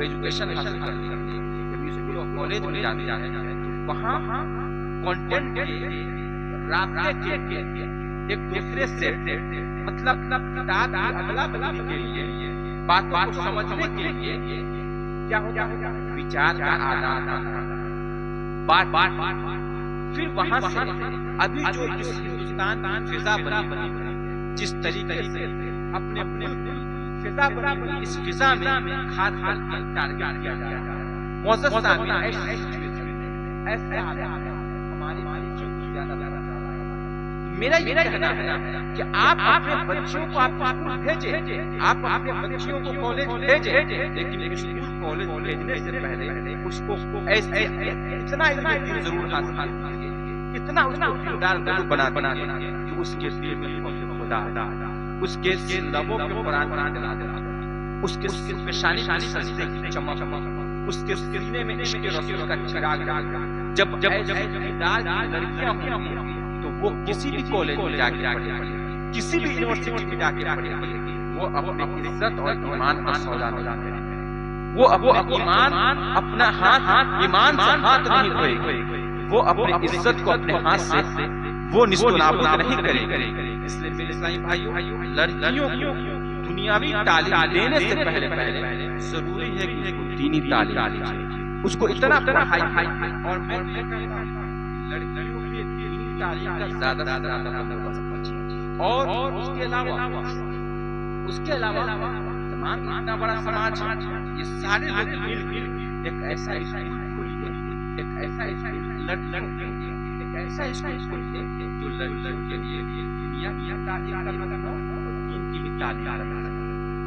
एजुकेशन हासिल करने के लिए जब स्कूल और कॉलेज में जाते हैं तो वहाँ कंटेंट के रास्ते के एक दूसरे से मतलब किताब की अगला बदली के लिए बातों को समझने के लिए क्या होगा, विचार का आदान बात फिर वहां से अभी जो हिंदुस्तान फिजा बनी जिस तरीके से अपने फिजा बनी, इस फिजा में खास टारगेट किया जा रहा है। मौजूद ऐसे हमारी ज्यादा मेरा ये कहना है कि आप अपने बच्चों को आप स्कूल भेजे, आप अपने बच्चियों को कॉलेज भेजे, लेकिन स्कूल कॉलेज भेजने से पहले उसको ऐसे इतना जरूर हासिल कीजिए, इतना उसको दिलदार जरूर बना कि उसके दिल में खुदा, उसके लबों पे कुरान दिला दे, उसके पेशानी की सजदे की चमक, उसके सीने में इश्क रसूल का चिराग जब दिलदार की लड़कियां होंगी तो वो किसी भी कॉलेज में जाके पढ़े, किसी भी यूनिवर्सिटी में जाके पढ़े, वो अपने इज्जत और ईमान का सौदा नहीं करेंगे। वो अपने ईमान अपना हाथ ईमान से हाथ नहीं धोएंगे, वो अपने इज्जत को अपने हाथ से वो निस्तो-नाबूद नहीं करेंगे। इसलिए मेरे इस्लामी भाइयों, लड़कियों को दुनियावी तालीम देने से पहले जरूरी है कि उसको दीनी तालीम दीजिए, उसको इतना पढ़ाई। और मैं कहता हूं लड़कियों के दीनी तालीम का ज्यादा से ज्यादा बंदोबस्त और उसके अलावा तमाम इतना बड़ा समाज ये सारे लोग मिलकर एक ऐसा स्कूल खोलिए, एक ऐसा स्कूल लड़कियों एक ऐसा स्कूल खोलिए जो लड़कियों के लिए दुनिया की तालीम करना हो और दीन की भी तालीम करना।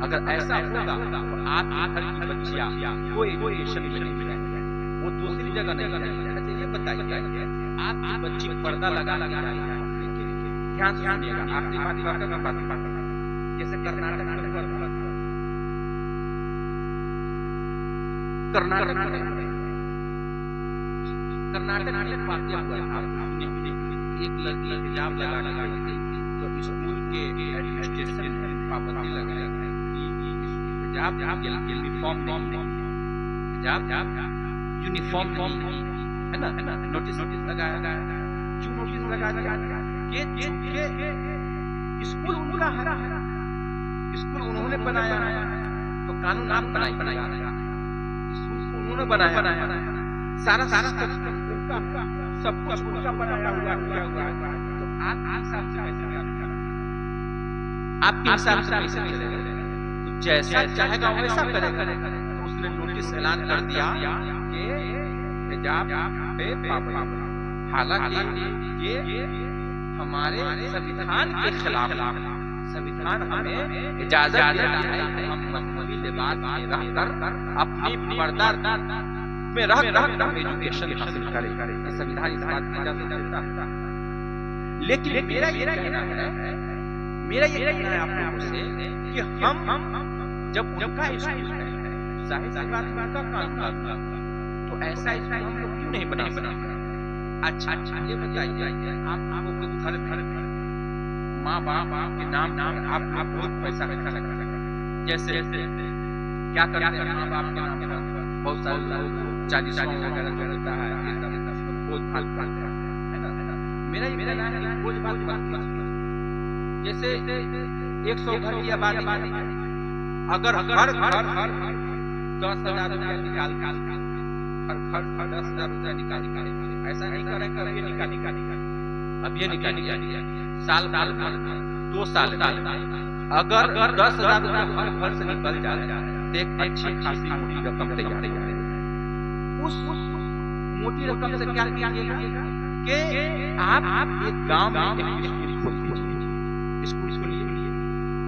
अगर ऐसा होगा तो आप घर की बच्चियां कोई एजुकेशन में नहीं जाएंगे, वो दूसरी जगह नहीं जाएंगे। अच्छा ये बताइए आपकी बच्ची पर्दा लगा ध्यान से सुनिएगा, आखिरी बात जैसे कर्नाटक में एक वाकया हुआ था। एक लड़की हिजाब लगा तो स्कूल के एडमिनिस्ट्रेशन में पाबंदी लगाई यूनिफॉर्म है ना, नोटिस लगाया। क्यों नोटिस लगा दिया? स्कूल उनका है, स्कूल उन्होंने बनाया, तो कानून आप बनाया, स्कूल उन्होंने बनाया, सारा उनका सब कुछ उनका बनाया हुआ तो आपके हिसाब से कैसे चलेगा? तो जैसा चाहेगा वैसा करेगा। तो उसने नोटिस ऐलान कर दिया कि हिजाब पे पाबंदी, हालांकि ये हमारे संविधान के खिलाफ, संविधान हमें इजाजत देता है कि हम मजहबी लिबास में रहकर अपनी पर्दा में रहकर एजुकेशन हासिल करें, संविधान इस बात की इजाजत देता है। लेकिन मेरा ये कहना है आप लोगों से कि हम जब उनका स्कूल है, जाहिर सी बात उनका कानून, तो ऐसा स्कूल हम लोग क्यों नहीं बना सकते? अच्छा ये बताइए, आपको घर माँ बाप के नाम आप बहुत पैसा खर्चा करते हैं, जैसे क्या करते हैं माँ बाप के नाम पर बहुत सारे लोग 40 वगैरह जो होता है बहुत है ना। मेरा ये कहना है कि कोई बात मत, जैसे 100 घर की आबादी, अगर हर 10,000 रुपया निकाल हर 10,000 रुपया निकाल, ऐसा नहीं करेंगे अब ये निकाल साल 2 साल अगर 10,000 रुपया हर घर से निकल जाए तो एक अच्छी खासी मोटी रकम तैयार है। उस मोटी रकम से क्या कीजिएगा कि आप एक गांव में एक स्कूल खोल दीजिए। स्कूल खोलिए,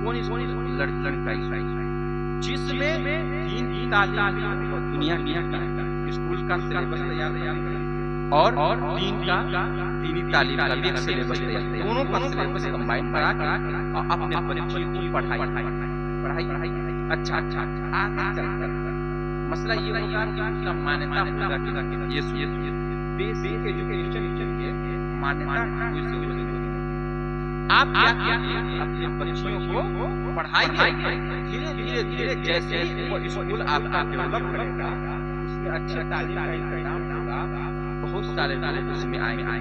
कौन स्कूल? लड़का जिसमें दीन की तालीम और दुनिया की स्कूल का सिलेबस तैयार और दीन का दीनी तालीम का भी सिलेबस तैयार, दोनों का सिलेबस कंबाइन करा के और अपने बच्चों को पढ़ाई अच्छा आगे चलकर मसला ये होगा कि उसका मान्यता होगा कि ये बेसिक एजुकेशन चाहिए, मान्यता कोई से होगी। आप क्या अपने बच्चों को पढ़ाइए, धीरे धीरे जैसे ही वो स्कूल आपका डेवलप करेगा, उसमें अच्छी तालीम का इंतजाम होगा, बहुत सारे लोग उसमें आएंगे,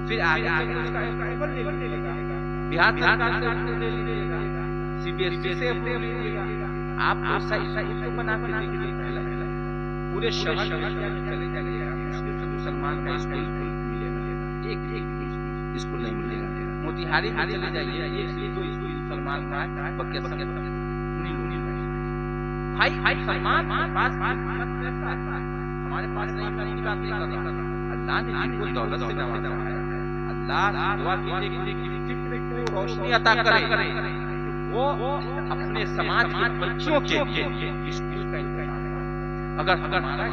फिर आगे उसका अप्रूवल ले लीजिएगा, बिहार सरकार से अप्रूवल ले लीजिएगा, सीबीएसई से अप्रूवल ले लीजिएगा। आप ऐसा इसको बना के देखिए, पूरे शहर में चले जाइएगा, मुसलमान का स्कूल मिलेगा, एक स्कूल नहीं मिलेगा। मोतिहारी में चले जाइए, ये तो स्कूल मुसलमान का है, बक्के भाई सलमान पास हमारे पास नहीं, बात नहीं कर रहा। अल्लाह ने जिनको दौलत से नवाजा है, अल्लाह दुआ कीजिए कि रोशनी अता करे, वो अपने समाज के बच्चों के लिए स्कूल का इंतजाम। अगर हमारा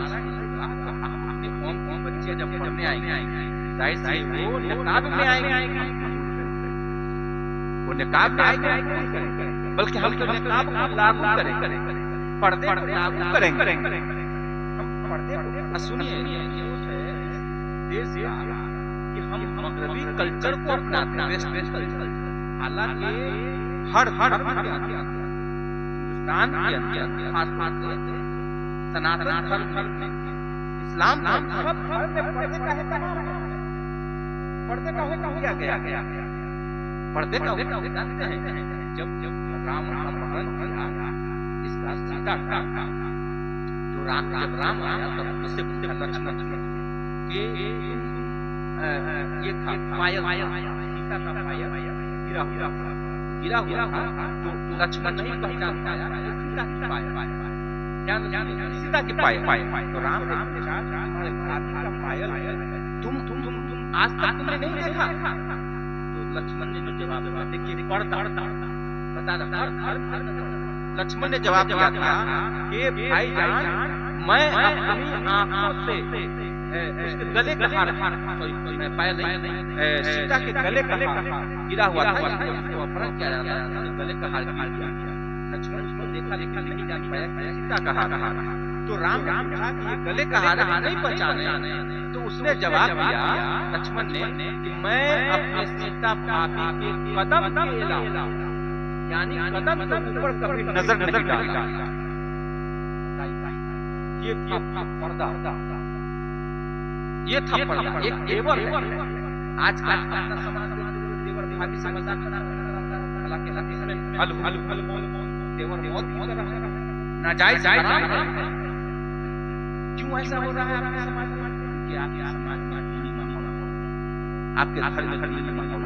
अपने कौम के बच्चे जब पढ़ने आएंगे, जाहिर सी वो निकाब में आएंगे, वो निकाब में आएंगे, बल्कि हम तो निकाब को लागू करेंगे, पर्दे को लागू करेंगे। हम पर्दे को सुनिए, देश कि हम मगरबी कल्चर को अपनाते हैं, वेस्टर्न कल्चर। हालांकि हर हिंदुस्तान के अंदर खास सनातन धर्म इस्लाम सब धर्म में पर्दे का एहतमाम है, पर्दे का हुक्म किया गया। पर्दे का हुक्म जानते हैं, जब राम अपहरण किया इसका सीता का, जब राम आया तब उससे पूछा लक्ष्मण कि ये था पायल, सीता का पायल गिरा हुआ था, तो लक्ष्मण नहीं पहचान पाया सीता की पायल, क्या सीता की पायल। तो राम ने पूछा तुम्हारे हाथी का पायल तुम आज तक तुमने नहीं देखा? तो लक्ष्मण ने जो जवाब दिया, देखिए पर्दा बता रहा, लक्ष्मण ने जवाब दिया था कि भाईजान मैं अपनी आंखों से उसके गले का हार, पायल नहीं, सीता के गले का हार गिरा हुआ था, इसको अपहरण किया जाता है, गले का हार गिरा दिया। लक्ष्मण इसको देखा लेकिन नहीं जान पाया कि सीता का हार। तो राम कहा कि ये गले का हार नहीं पहचाने, तो उसने जवाब दिया लक्ष्मण ने कि मैं अपने सीता भाभी के कदम के अलावा, यानी कदम के ऊपर कभी नजर नहीं डाला। ये था पर्दा, ये था पर्दा, एक तेवर है। आज का अपना समाज में तेवर भाभी से मजाक हालांकि तेवर बहुत नाजायज है। क्यों ऐसा हो रहा है आपके समाज में? कि आपके समाज में दीनी माहौल, आपके घर में दीनी माहौल,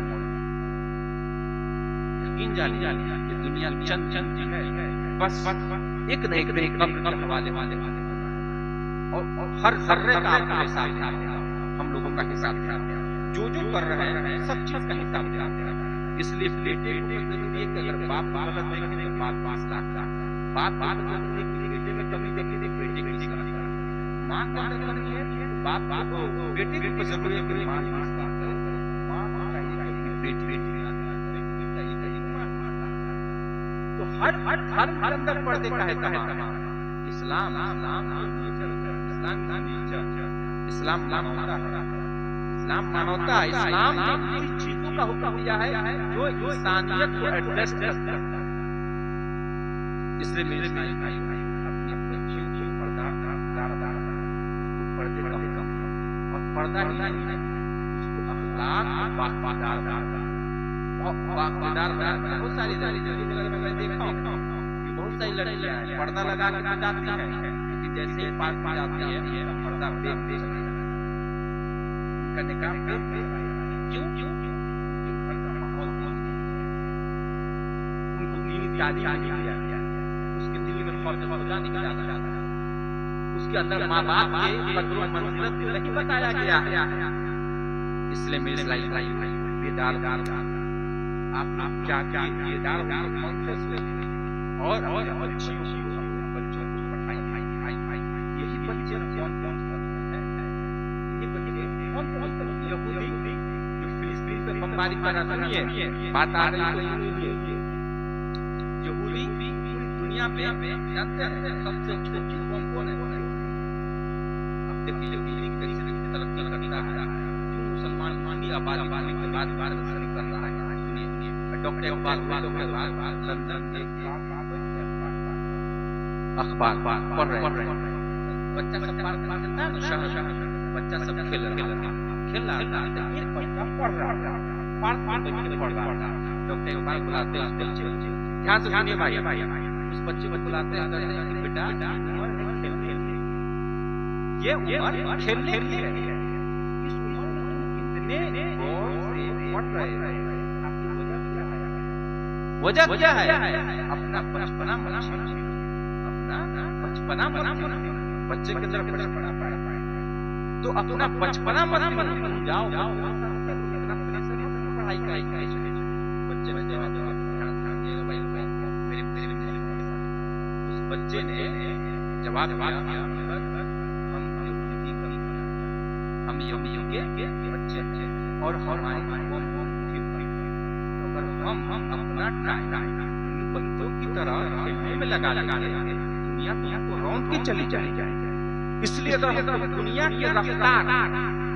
यकीन जानिए कि दुनिया चंद चीज है, बस एक न एक दिन कब्र वाले और हर जर्रे का आपका हिसाब है, हम लोगों का हिसाब है, जो कर रहे हैं सब चीज का हिसाब है। इसलिए बेटे को जरूरी है कि अगर बाप गलत देखे तो बाप 20 लाख का, बाप बेटे में कमी देखे तो बेटे की शिकायत, माँ का करनी है बाप बेटे की जरूरी है कि माँ चाहिए तो हर धर्म अंदर पर्दे का है तमाम। इस्लाम इस्लाम मानवता है, इस्लाम मानवता, इस्लाम ने उन चीजों का हुक्म दिया है जो इंसानियत को एड्रेस करता है। इसलिए मेरे भाई अपनी बच्चियों को पर्दे का हुक्म, और पर्दा ही नहीं उसको अखलाक वाकदार बनाना। बहुत सारी मैं देखा हूँ कि बहुत सारी लड़कियां पर्दा लगा के जाती हैं, लेकिन जैसे ही पार्क में जाती है पर्दा बेच उनका निकाह क्यों घर का माहौल उनको दीनी तालीम नहीं दिया गया, उसके दिल में खुदा नहीं जाता, उसके अंदर माँ बाप के कदरों मंजिलत नहीं बताया गया है। इसलिए मेरे लाइफ बेदार आप क्या बेदार कॉन्शियस और बच्चों को पढ़ाई, यही बच्चे यहूदी जो फिलिस्तीन पे बमबारी कर रहा है, बात आ रही है यहूदी पूरी दुनिया पे जानते हैं सबसे छोटी कौम कौन है? अब देखिए यहूदी कैसे तरक्की करता है, जो मुसलमान की आबादी बढ़ने के बाद शुरू कर रहा है। सुनिए डॉक्टर इकबाल लंदन के अखबार पढ़ रहे हैं, बच्चा सब पढ़ता है ना, शहर बच्चा सब खेल रहा था, एक बच्चा पढ़ रहा था, पढ़ रहा था। डॉक्टर इकबाल बुलाते हैं उस बच्चे को, ध्यान से सुनिए भाई, उस बच्चे को बुलाते हैं, कहते हैं कि बेटा ये उम्र खेलने की है, इस उम्र में कितने गौर से पढ़ रहे हैं, वजह क्या है? अपना बचपना मना, अपना बचपना मना, बच्चे के अंदर बचपना पाया, तो अपना बचपना मत जाओ, इतना प्रेशर है पढ़ाई का। बच्चे में जवाब दिएगा भाई, मेरे उस बच्चे ने जवाब दिया, हम यहूदी के बच्चे और हमारी हम अपना टाइम बच्चों की तरह खेलने में लगा दुनिया को रौंद के चली जाएगी। इसलिए अगर हम दुनिया की रफ्तार,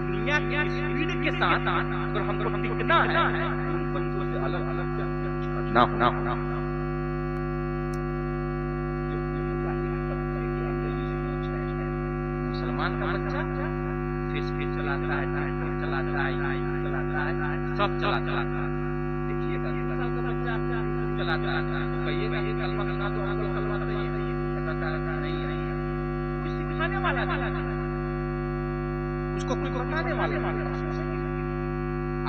दुनिया की स्पीड के साथ अगर हमको टिकना है, उन बच्चों से अलग ना होना। मुसलमान का बच्चा फेसबुक चलाता है, टिकटॉक चलाता है, सब चलाता है। देखिए 10 साल का बच्चा चलाता है, तो कहिएगा ये कलमा बना दो, हमको कलमा सही है, नहीं सिखाने वाला उसको कोई बताने वाला।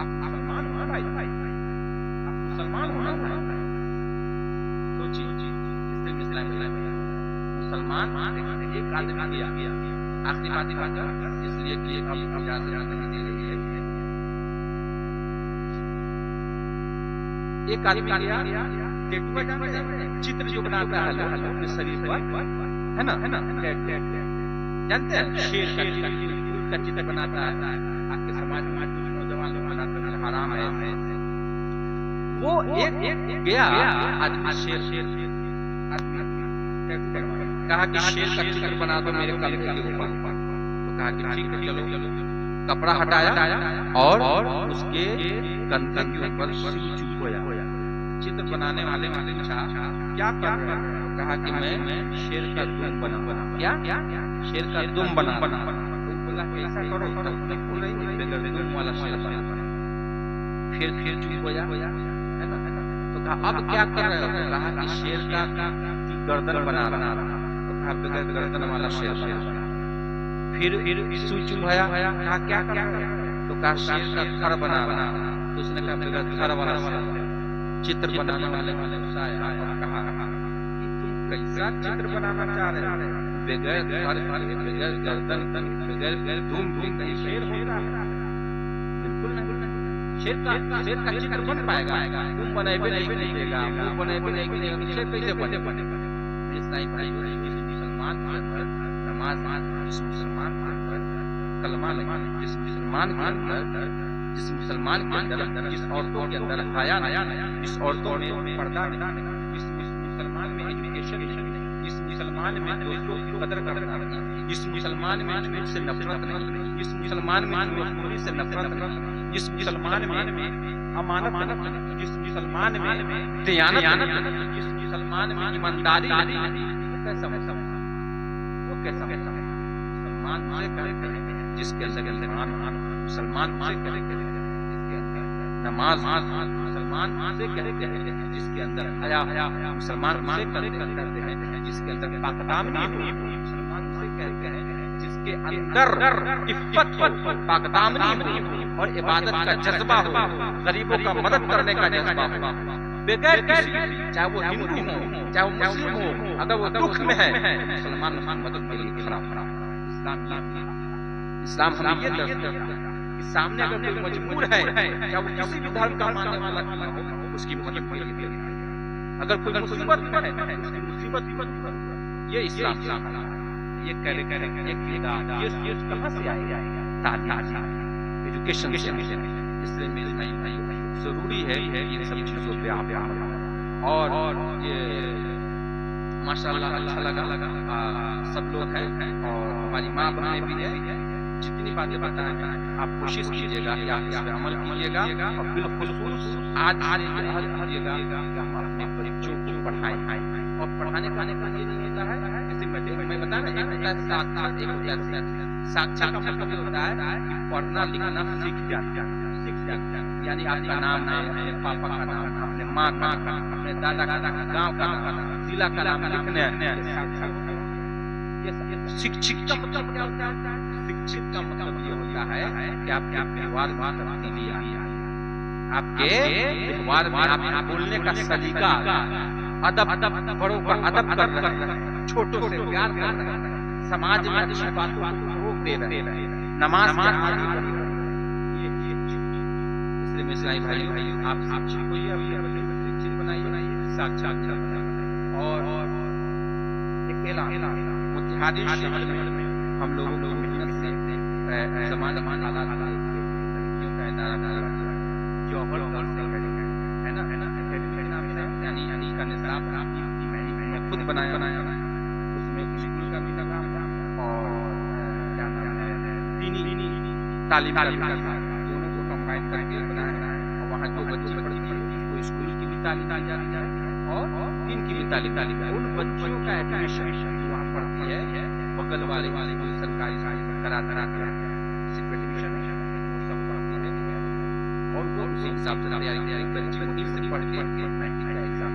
आप मुसलमान हो भाई, आप मुसलमान हो ना, सोचिए मुसलमान एक आदमी दिया, आखिरी बात इसलिए कि अब इजाजत नहीं दे रही है, एक आदमी दिया चित्र जो बनाता है अपने शरीर पर, है ना, जानते हैं शेर का चित्र बनाता है, आपके समाज में कुछ नौजवान लोग बनाते हैं, हराम है। वो एक गया आदमी शेर कहा कि शेर का चित्र बना दो मेरे कलमे के ऊपर, तो कहा कि ठीक है चलो, कपड़ा हटाया और उसके कंधे के ऊपर चुपोया। चित्र बनाने वाले क्या कर रहे हैं? कहा कि मैं शेर का दुम बना, क्या शेर का दुम बना। तो बोला ऐसा करो, तब बोल रही बगैर दुम वाला शेर बना। फिर चुप हो जा, है ना। तो कहा अब क्या कर रहे हो? तो कहा कि शेर का गर्दन बना रहा। तो कहा बगैर गर्दन वाला शेर बना। फिर चुप होया, कहा क्या कर रहे हो? तो कहा शेर का थर बना। तो उसने कहा बगैर थर वाला शेर। चित्र बनाने वाले और कहा कैसा चित्र बनाना चाह रहे हैं? बगैर बगैर गर्दन बगैर धूम कहीं शेर होता है? बिल्कुल नहीं। शेर का चित्र बन पाएगा? तुम बनेबे नहीं देगा, मुंह बनेबे नहीं देगा, शेर कैसे बने? मुसलमान के अंदर नमाज, जिस मुसलमान के अंदर कलमा नहीं, जिस मुसलमान के अंदर, जिस मुसलमान के अंदर, जिस औरतों के अंदर हया नहीं, जिस औरतों में पर्दा नहीं, जिस मुसलमान में एजुकेशन नहीं, जिस मुसलमान में दोस्तों की कदर करना नहीं, जिस मुसलमान में झूठ से नफरत नहीं, जिस मुसलमान में चोरी से नफरत नहीं, जिस मुसलमान में अमानत नहीं, जिस मुसलमान में दयानत नहीं, जिस मुसलमान में ईमानदारी नहीं, वो कैसा मुसलमान से कहते हैं जिसके अंदर मुसलमान से कहते हैं जिसके अंदर नमाज, मुसलमान से कहते हैं जिसके अंदर हया, मुसलमान से कहते हैं जिसके अंदर पाकदामनी हो, मुसलमान से कहते हैं जिसके अंदर इफ्फत हो, पाकदामनी हो और इबादत का जज्बा हो, गरीबों का मदद करने का जज्बा हो। बगैर किसी, चाहे वो हिंदू हो, चाहे वो मुस्लिम हो, अगर वो दुख में है, मुसलमान उसकी मदद के लिए खड़ा हो। इस्लाम हमें ये दर्शाता है कि सामने अगर कोई मजबूर है, चाहे वो किसी भी धर्म का मानने वाला क्यों हो, उसकी मदद के लिए। अगर कोई मुसीबत में है, उसकी मुसीबत ये इस्लाम ये कैरेक्टर, ये किरदार, ये कहां से आएगा? तालीम, एजुकेशन से। इसलिए मेरे भाई जरूरी है ये सब चीजों पे आप और ये माशाल्लाह अच्छा लगा सब लोग हैं और हमारी माँ बहनें भी है। जितनी बातें बताएं आप कोशिश कीजिएगा कि आप इस पे अमल कीजिएगा और बिलखुसूस आज कीजिएगा कि हम अपने बच्चों को पढ़ाएं। और पढ़ाने का ये नहीं होता है जैसे मैं बता रहा, एक होता है साक्षात, एक होता है साक्षात का मतलब ये होता है कि पढ़ना लिखना सीख जाना, यानी आपका नाम है, अपने पापा का नाम, अपने माँ का, अपने दादा का, गांव का, जिला का नाम लिखने। शिक्षित का मतलब क्या होता है? शिक्षित का मतलब ये होता है कि आपके व्यवहार में तब्दीली आई, आपके व्यवहार में आपके बोलने का सलीका, अदब, बड़ों का अदब कर रहे हैं, छोटों से प्यार कर रहे हैं, समाज में अच्छी बातों को रोक दे रहे हैं, नमाज के आगे बढ़ रहे हैं। इसलिए मेरे भाई आप शिक्षित होइए, अपने बच्चों को शिक्षित बनाइए, साक्षात बनाइए। और अकेला मुतिहादी शहर में हम लोगों की मेहनत से ज़माने हालात लड़कियों का इदारा जौहर है ना, यानी का निज़ाम मैंने खुद बनाया, उसमें स्कूल का भी निज़ाम और क्या नाम है दीनी तालीम का दोनों को कंबाइन करके बनाया है। और वहाँ जो बच्चे पढ़ती हैं उसको स्कूल की भी तालीम दी जाती है और दीन की भी तालीम। उन बच्चियों का एडमिशन वहाँ पढ़ती है, बगल वाले सरकारी स्कूल में कराते हैं, एडमिशन सब पढ़ती है और वो उसी हिसाब से तैयारी बच्ची वहीं से पढ़ के मैट्रिक का एग्जाम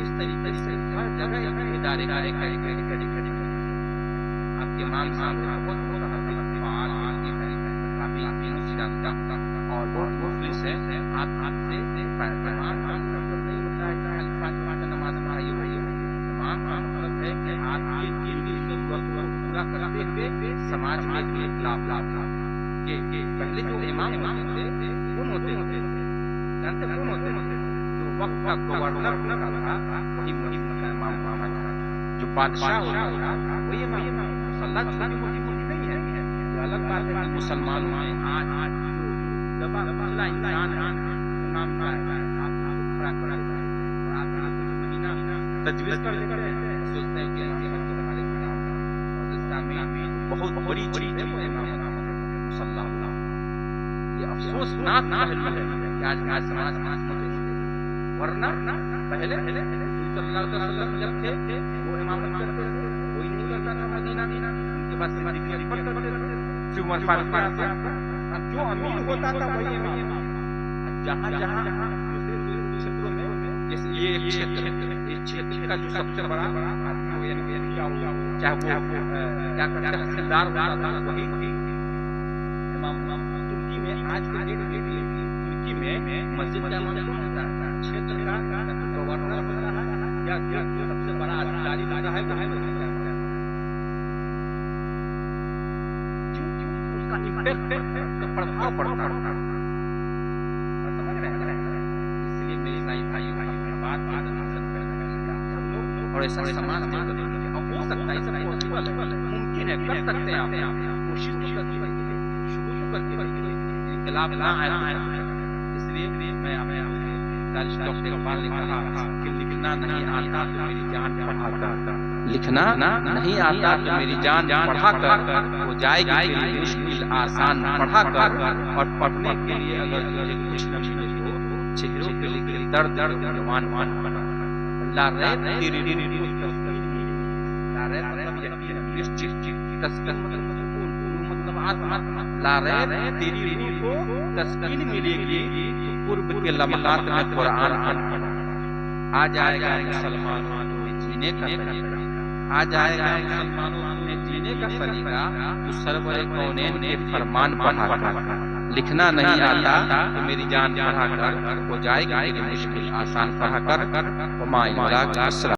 इस तरीके से हर जगह इदारे आपके मांग बहुत और बहुत मुखलिस है। आपसे नमाज पढ़ाई हुई है, मतलब है कि आपकी दिल की जरूरत को पूरा करते हुए समाज में एक लाभ ये पहले जो इमाम होते थे कौन होते जानते कौन होते जो वक्त का गवर्नर होता था वही इमाम होता था, जो बादशाह होता था वही इमाम। मुसल्ला छोटी मोटी नहीं है, जो अलग बात है कि मुसलमानों में आज दबा पिछला इंसान है नाम का आप खड़ा करा और आप मदीना तजवीज़ कर लेते हैं, सोचते हैं कि हमारे हिंदुस्तान में बहुत बड़ी चीज है वो इमाम मुसल्ला। ये अफसोसनाक पहलू है कि आज समाज वरना पहले सल्लल्लाहु अलैहि वसल्लम जब थे वो इमामत करते थे, कोई नहीं करता था मदीना में, उनके पास सिद्दीक़ अकबर करते थे, उमर फारूक जो अमीर होता था वही इमाम। जहाँ जहाँ दूसरे क्षेत्रों में जैसे ये एक क्षेत्र है, इस क्षेत्र का जो सबसे बड़ा आदमी हो क्या होगा, चाहे वो क्या करता है तहसीलदार होता था वही इमाम। तुर्की में आज के डेट में तुर्की में मस्जिद का इमाम कौन होता है? क्षेत्र का गवर्नर होता है या जो सबसे बड़ा अधिकारी होता है वही मस्जिद का इमाम। उसका इम्पैक्ट का प्रभाव पड़ता है। इसलिए मेरे भाई बात और ऐसा समाज में हो सकता है, सब पॉसिबल है, मुमकिन है, कर सकते हैं आप, कोशिश तो करके शुरू तो करके इनकलाब ना आया। इसलिए मैं डॉक्टर इकबाल ने कहा कि लिखना नहीं आता तो मेरी जान पढ़ा कर, लिखना नहीं आता तो मेरी जान पढ़ा कर हो जाएगी मेरी मुश्किल आसान पढ़ा कर। और पढ़ने के लिए अगर मुझे कुछ न मिले तो चेहरों पे लिखे दर्द दर्द जवान मान ला रहे तेरी ला रहे तेरी रूह को तस्कीन मिलेगी तो पूर्व के लम्हात में कुरान आ जाएगा मुसलमानों में जीने का तरीका, आ जाएगा मुसलमानों में जीने का सलीका तो सरवर कौनैन के फरमान पढ़ा कर लिखना नहीं आता तो मेरी जान पढ़ा कर हो जाएगी मेरी मुश्किल आसान पढ़ा कर।